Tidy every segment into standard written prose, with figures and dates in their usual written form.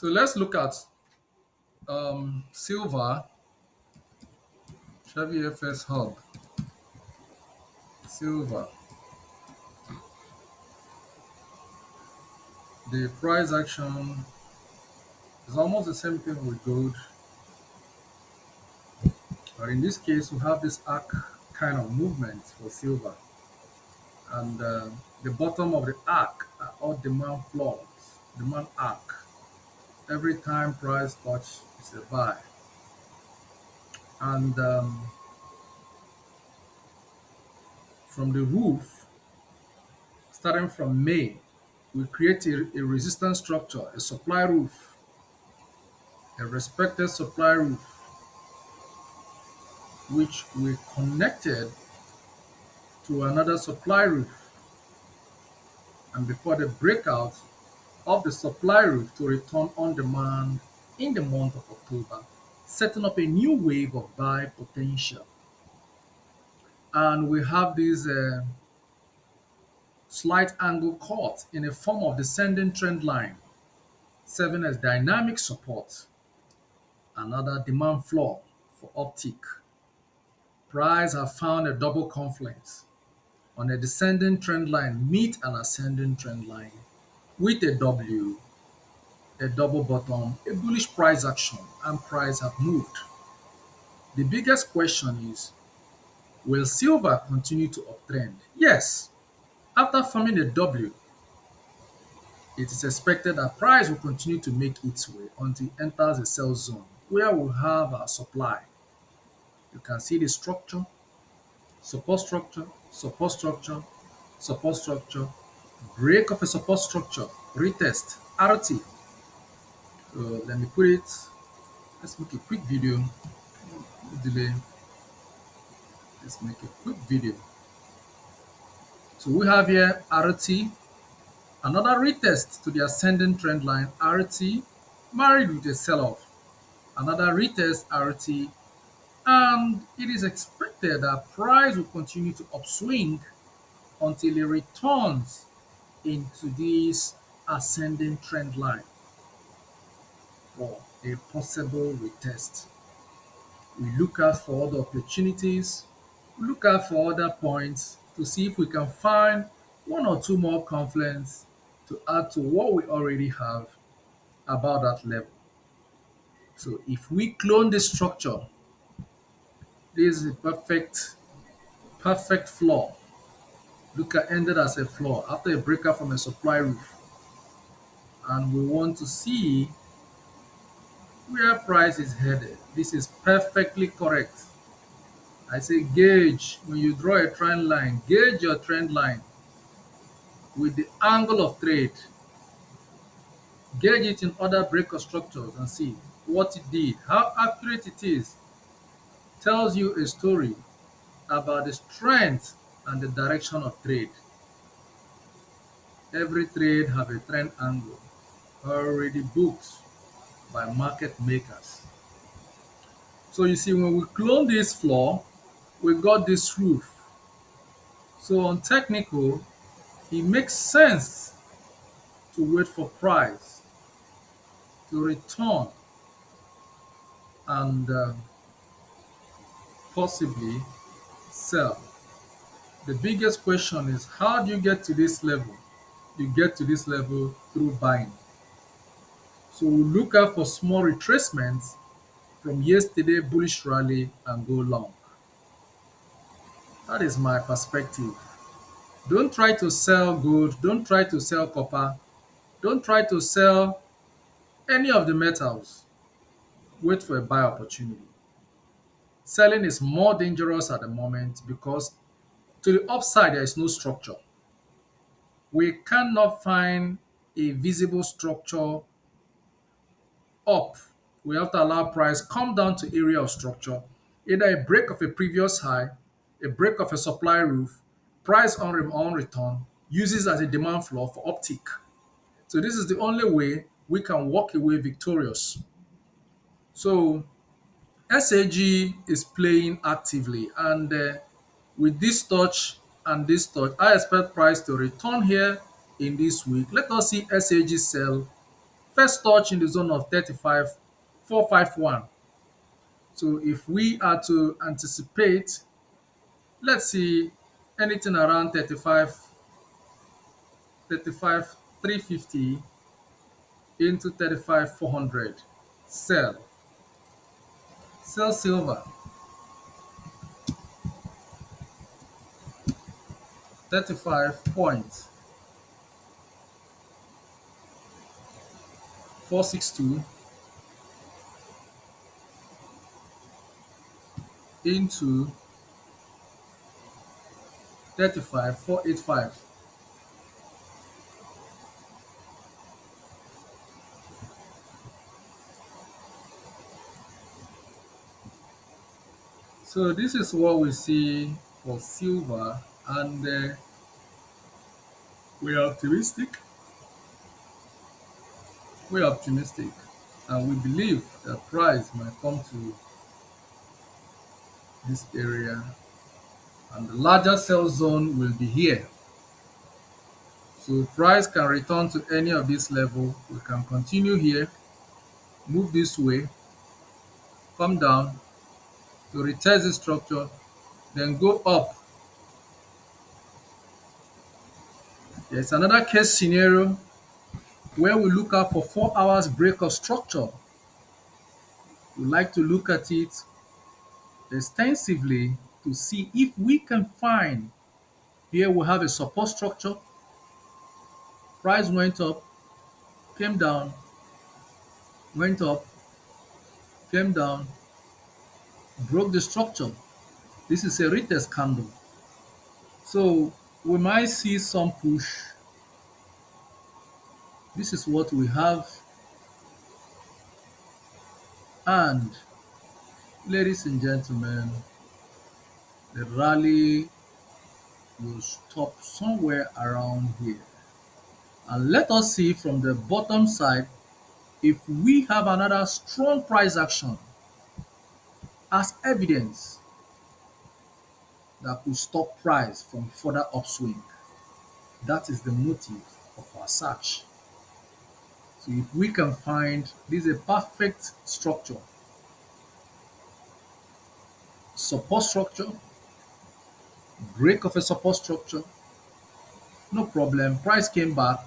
So let's look at silver, Shavyfxhub, silver. The price action is almost the same thing with gold, but in this case, we have this arc kind of movement for silver, and the bottom of the arc are all demand floors, demand arc. Every time price touch is a buy, and from the roof, starting from May, we create a resistance structure, a supply roof, a respected supply roof, which we connected to another supply roof. And before the breakout of the supply roof to return on demand in the month of October, setting up a new wave of buy potential. And we have this slight angle caught in a form of descending trend line, serving as dynamic support, another demand floor for uptick. Price have found a double confluence on a descending trend line, meet an ascending trend line with a W, a double bottom, a bullish price action, and price have moved. The biggest question is, will silver continue to uptrend? Yes. After forming a W, it is expected that price will continue to make its way until it enters a sell zone where we'll have our supply. You can see the structure, support structure, support structure, support structure, break of a support structure, retest, RT. So let me put it, let's make a quick video, delay, let's make a quick video. So we have here RT, another retest to the ascending trend line, RT, married with a sell-off, another retest RT, and it is expected that price will continue to upswing until it returns into this ascending trend line for a possible retest. We look out for other opportunities, we look out for other points to see if we can find one or two more confluence to add to what we already have about that level. So if we clone this structure, this is a perfect floor. Look at ended as a floor after a breakout from a supply roof. And we want to see where price is headed. This is perfectly correct. I say gauge, when you draw a trend line, gauge your trend line with the angle of trade. Gauge it in other breaker structures and see what it did, how accurate it is. Tells you a story about the strength and the direction of trade. Every trade have a trend angle already booked by market makers. So you see, when we clone this floor, we got this roof. So on technical, it makes sense to wait for price to return and possibly sell. The biggest question is, how do you get to this level? You get to this level through buying. So we look out for small retracements from yesterday bullish rally and go long. That is my perspective. Don't try to sell gold, don't try to sell copper, don't try to sell any of the metals. Wait for a buy opportunity. Selling is more dangerous at the moment because to the upside there is no structure. We cannot find a visible structure up. We have to allow price come down to area of structure, either a break of a previous high, a break of a supply roof, price on return, uses as a demand floor for uptick. So this is the only way we can walk away victorious. So SAG is playing actively, and with this touch and this touch, I expect price to return here in this week. Let us see SAG sell First touch in the zone of 35,451. So if we are to anticipate, let's see anything around 350 into 35,400. Sell. Sell silver. 35.462 into 35,485. So this is what we see for silver, and we are optimistic. We're optimistic, and we believe the price might come to this area, and the larger sell zone will be here. So price can return to any of this level. We can continue here, move this way, come down to retest the structure, then go up. There's another case scenario where we look out for 4 hours break of structure. We like to look at it extensively to see if we can find, here we have a support structure. Price went up, came down, went up, came down, broke the structure. This is a retest candle. So we might see some push. This is what we have. And ladies and gentlemen, the rally will stop somewhere around here. And let us see from the bottom side if we have another strong price action as evidence that could stop price from further upswing. That is the motive of our search. So if we can find, this is a perfect structure, support structure, break of a support structure, no problem. Price came back,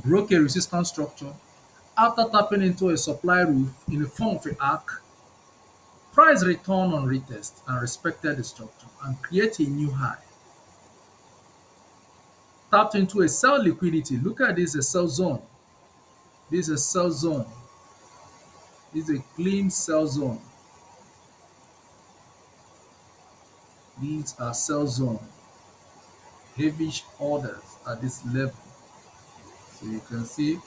broke a resistance structure. After tapping into a supply roof in the form of an arc, price returned on retest and respected the structure and created a new high. Tapped into a sell liquidity. Look at this, a sell zone. This is a sell zone. This is a clean sell zone. These are sell zone. Heavy orders at this level. So you can see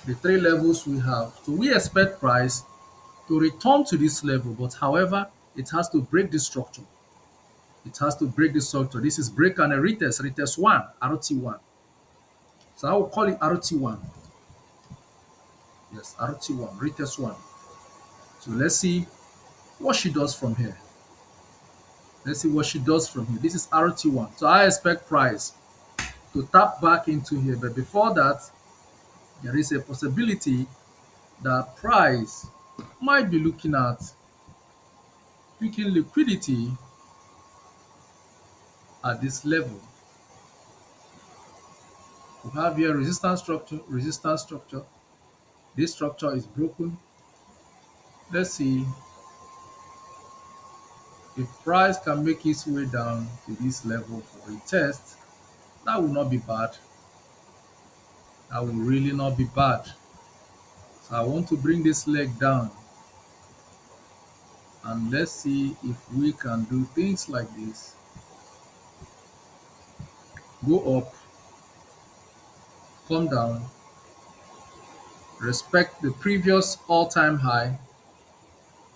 the 3 levels we have. So we expect price to return to this level, but however, it has to break this structure. It has to break this structure. This is break and a retest, retest 1, RT1. So I will call it RT1. Yes, RT1, retest 1. So let's see what she does from here. Let's see what she does from here. This is RT1. So I expect price to tap back into here. But before that, there is a possibility that price might be looking at picking liquidity at this level. We have here resistance structure, resistance structure. This structure is broken. Let's see if price can make its way down to this level for a test. That will not be bad. That will really not be bad. So I want to bring this leg down, and let's see if we can do things like this. Go up, come down, respect the previous all-time high,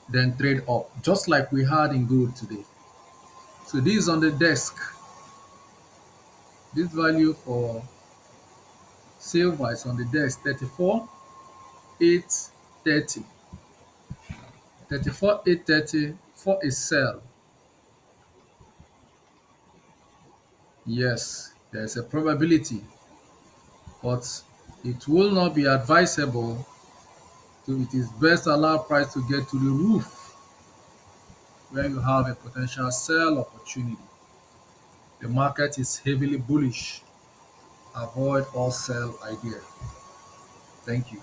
then trade up, just like we had in gold today. So this is on the desk. This value for silver is on the desk, 34,830. 34,830 for a sell. Yes, there's a probability, but It will not be advisable to it is best to allow price to get to the roof when you have a potential sell opportunity. The market is heavily bullish. Avoid all sell idea. Thank you.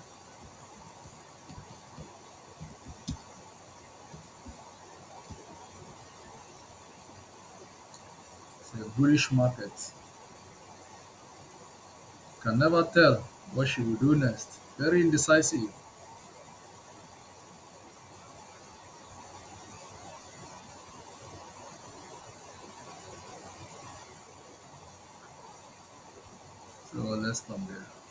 It's a bullish market. Can never tell what she will do next. Very indecisive. So let's stop there.